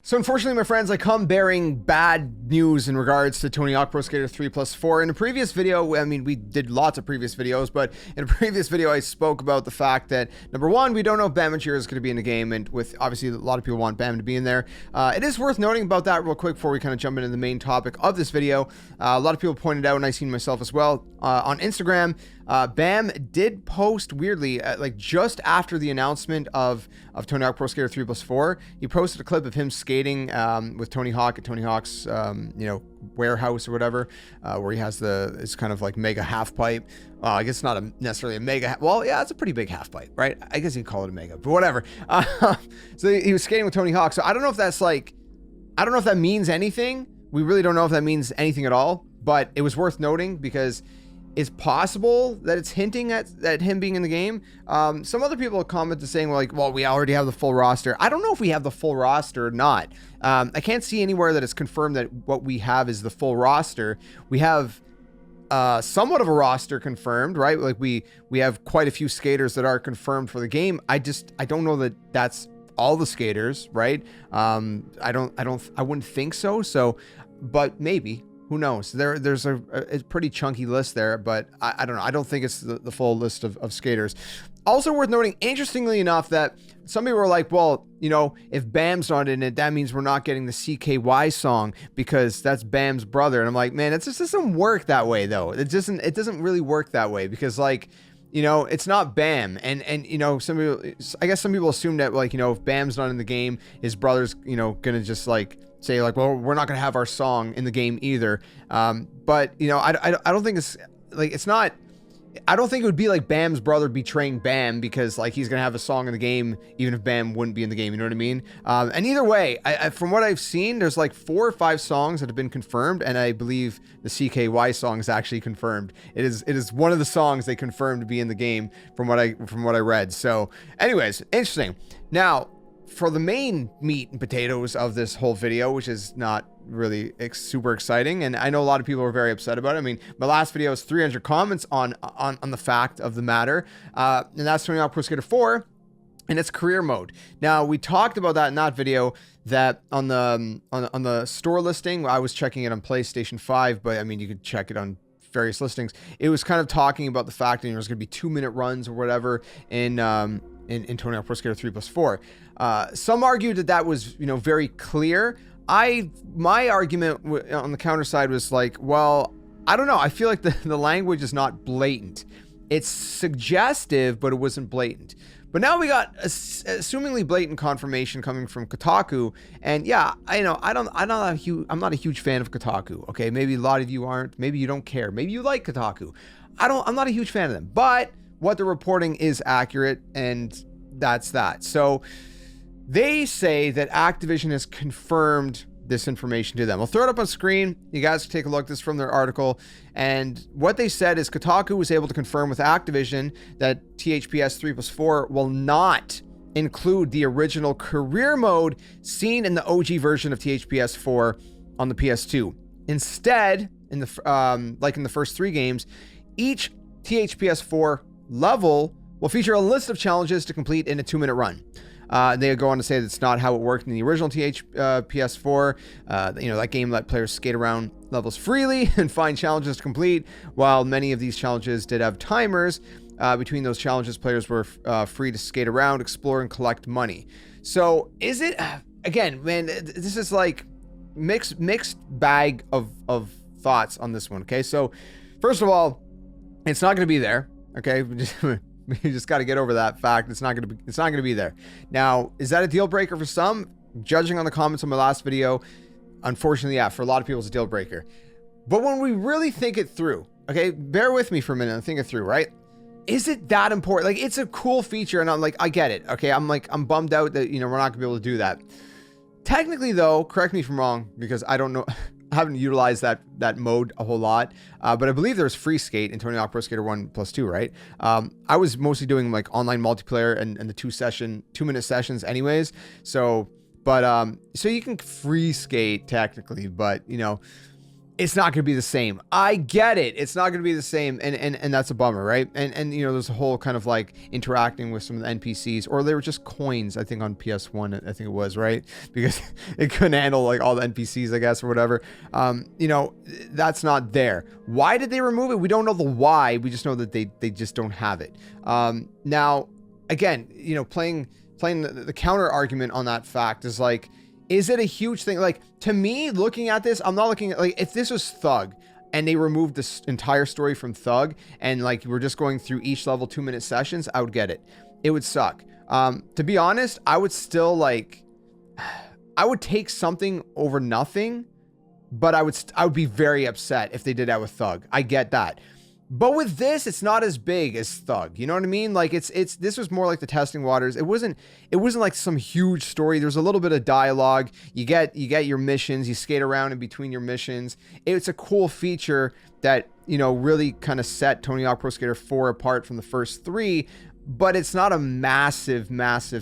So unfortunately, my friends, I come bearing bad news in regards to Tony Hawk Pro Skater 3+4. In a previous video, I mean, we did lots of previous videos, but in a previous video, I spoke about the fact that, number one, we don't know if Bam and Shure is going to be in the game, and with, obviously, a lot of people want Bam to be in there. It is worth noting about that real quick before we kind of jump into the main topic of this video. A lot of people pointed out, and I've seen myself as well, on Instagram, Bam did post weirdly, like just after the announcement of Tony Hawk Pro Skater 3+4, he posted a clip of him skating with Tony Hawk at Tony Hawk's, warehouse or whatever, where he has it's kind of like mega half pipe. I guess not necessarily a mega, well, yeah, it's a pretty big half pipe, right? I guess you can call it a mega, but whatever. So he was skating with Tony Hawk. So I don't know if that's like, I don't know if that means anything. We really don't know if that means anything at all, but it was worth noting because it's possible that it's hinting at him being in the game. Some other people have commented saying, well, we already have the full roster. I don't know if we have the full roster or not. I can't see anywhere that it's confirmed that what we have is the full roster. We have somewhat of a roster confirmed, right? Like we have quite a few skaters that are confirmed for the game. I don't know that that's all the skaters, right? I wouldn't think so. So, but maybe. Who knows? There's a pretty chunky list there, but I don't know. I don't think it's the full list of skaters. Also worth noting, interestingly enough, that some people were like, well, if Bam's not in it, that means we're not getting the CKY song because that's Bam's brother. And I'm like, man, it just doesn't work that way, though. It doesn't really work that way because, like, it's not Bam. And some people, I guess some people assume that, like, if Bam's not in the game, his brother's, gonna just, like, say, like, well, we're not going to have our song in the game either. But, I don't think it's, like, it's not, I don't think it would be like Bam's brother betraying Bam because, like, he's going to have a song in the game even if Bam wouldn't be in the game, you know what I mean? And either way, from what I've seen, there's like 4 or 5 songs that have been confirmed, and I believe the CKY song is actually confirmed. It is one of the songs they confirmed to be in the game from what I read. So anyways, interesting. Now, for the main meat and potatoes of this whole video, which is not really super exciting, and I know a lot of people are very upset about it. I mean, my last video was 300 comments on the fact of the matter, and that's Tony Hawk Pro Skater 4 and its career mode. Now, we talked about that in that video, that on the store listing, I was checking it on PlayStation 5, but I mean, you could check it on various listings. It was kind of talking about the fact that there's going to be 2-minute runs or whatever in Tony Hawk Pro Skater 3+4. Some argued that was, very clear. My argument on the counter side was like, well, I don't know. I feel like the language is not blatant. It's suggestive, but it wasn't blatant. But now we got assumingly blatant confirmation coming from Kotaku, and yeah, I'm not a huge fan of Kotaku. Okay, maybe a lot of you aren't. Maybe you don't care. Maybe you like Kotaku. I'm not a huge fan of them, but what they're reporting is accurate, and that's that. So they say that Activision has confirmed this information to them. I'll throw it up on screen. You guys can take a look. This is from their article. And what they said is Kotaku was able to confirm with Activision that THPS 3+4 will not include the original career mode seen in the OG version of THPS 4 on the PS2. Instead, in the first 3 games, each THPS 4 level will feature a list of challenges to complete in a 2-minute run. They go on to say that's not how it worked in the original PS4. That game let players skate around levels freely and find challenges to complete. While many of these challenges did have timers, between those challenges, players were free to skate around, explore, and collect money. So is it, again, man, this is like mixed bag of thoughts on this one. Okay, so first of all, it's not going to be there. Okay. You just got to get over that fact. It's not going to be there. Now, is that a deal breaker for some? Judging on the comments on my last video, unfortunately, yeah, for a lot of people, it's a deal breaker. But when we really think it through, okay, bear with me for a minute and think it through, right? Is it that important? Like, it's a cool feature, and I'm like, I get it. Okay, I'm bummed out that, we're not gonna be able to do that. Technically, though, correct me if I'm wrong, because I don't know. I haven't utilized that mode a whole lot, but I believe there's free skate in Tony Hawk Pro Skater 1+2, right? I was mostly doing like online multiplayer and the 2-minute sessions anyways. So you can free skate technically, but it's not going to be the same. I get it. It's not going to be the same. And that's a bummer, right? And you know, there's a whole kind of like interacting with some of the NPCs, or they were just coins, I think on PS1, I think it was, right? Because it couldn't handle like all the NPCs, I guess, or whatever. You know, that's not there. Why did they remove it? We don't know the why. We just know that they just don't have it. Now, again, you know, playing the counter argument on that fact is like, is it a huge thing? Like, to me, looking at this, I'm not looking at, like, if this was Thug and they removed this entire story from Thug and like we're just going through each level 2-minute sessions, I would get it. It would suck. To be honest, I would still like, I would take something over nothing, but I would be very upset if they did that with Thug. I get that. But with this, it's not as big as Thug. You know what I mean? Like this was more like the testing waters. It wasn't like some huge story. There's a little bit of dialogue. You get your missions. You skate around in between your missions. It's a cool feature that, you know, really kind of set Tony Hawk Pro Skater 4 apart from the first 3. But it's not a massive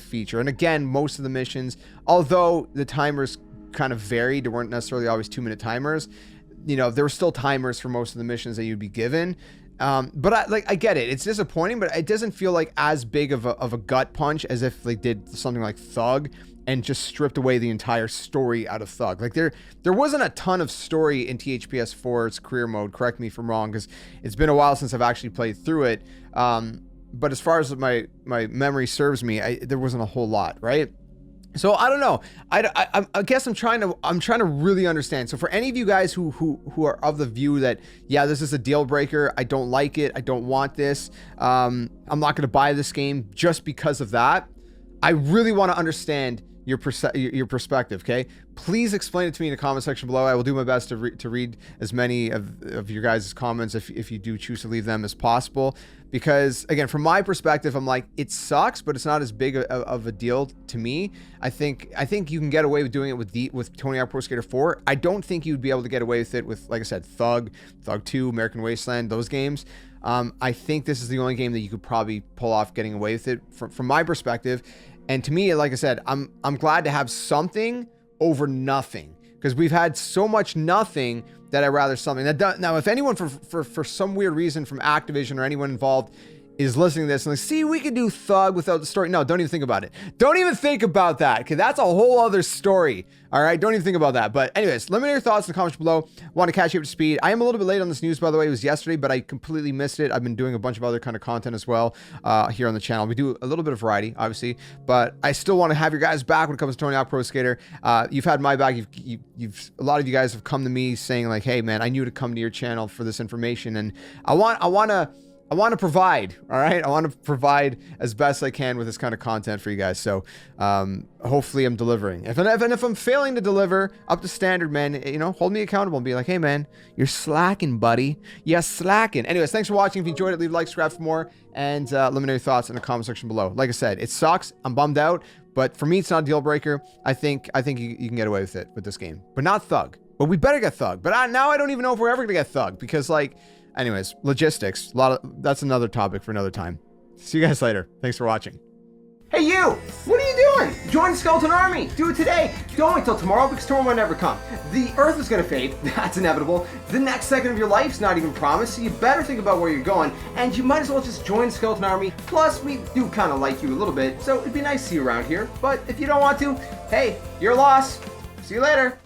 feature. And again, most of the missions, although the timers kind of varied, there weren't necessarily always 2-minute timers. You know, there were still timers for most of the missions that you'd be given. But I get it. It's disappointing, but it doesn't feel like as big of a gut punch as if they did something like Thug and just stripped away the entire story out of Thug. Like there wasn't a ton of story in THPS 4's career mode. Correct me if I'm wrong, because it's been a while since I've actually played through it. But as far as my memory serves me, there wasn't a whole lot, right? So I don't know. I guess I'm trying to really understand. So for any of you guys who are of the view that, yeah, this is a deal breaker, I don't like it, I don't want this, I'm not going to buy this game just because of that. I really want to understand your perspective, okay? Please explain it to me in the comment section below. I will do my best to read as many of your guys' comments if you do choose to leave them as possible. Because again, from my perspective, I'm like, it sucks, but it's not as big of a deal to me. I think you can get away with doing it with Tony Hawk Pro Skater 4. I don't think you'd be able to get away with it with, like I said, Thug 2, American Wasteland, those games. I think this is the only game that you could probably pull off getting away with it from my perspective. And to me, like I said, I'm glad to have something over nothing, because we've had so much nothing that I'd rather something that now, if anyone for some weird reason from Activision or anyone involved is listening to this and like, see, we could do Thug without the story. No, don't even think about it. Don't even think about that, because that's a whole other story. All right, don't even think about that. But anyways, let me know your thoughts in the comments below. Want to catch you up to speed. I am a little bit late on this news, by the way. It was yesterday, but I completely missed it. I've been doing a bunch of other kind of content as well here on the channel. We do a little bit of variety, obviously, but I still want to have your guys back when it comes to Tony Hawk Pro Skater. You've had my back. You've a lot of you guys have come to me saying like, hey man, I knew to come to your channel for this information, and I want to provide, all right? I want to provide as best I can with this kind of content for you guys. So hopefully I'm delivering. If I'm failing to deliver up to standard, man, you know, hold me accountable and be like, hey man, you're slacking, buddy. You're slacking. Anyways, thanks for watching. If you enjoyed it, leave a like, subscribe for more, and let me know your thoughts in the comment section below. Like I said, it sucks. I'm bummed out, but for me, it's not a deal breaker. I think you can get away with it with this game, but not Thug. But we better get Thug. But now I don't even know if we're ever gonna get Thug, because like, anyways, logistics, that's another topic for another time. See you guys later. Thanks for watching. Hey you, what are you doing? Join the Skeleton Army. Do it today. Don't wait till tomorrow, because tomorrow might never come. The Earth is gonna fade. That's inevitable. The next second of your life's not even promised, so you better think about where you're going, and you might as well just join the Skeleton Army. Plus, we do kind of like you a little bit, so it'd be nice to see you around here. But if you don't want to, hey, your loss. See you later.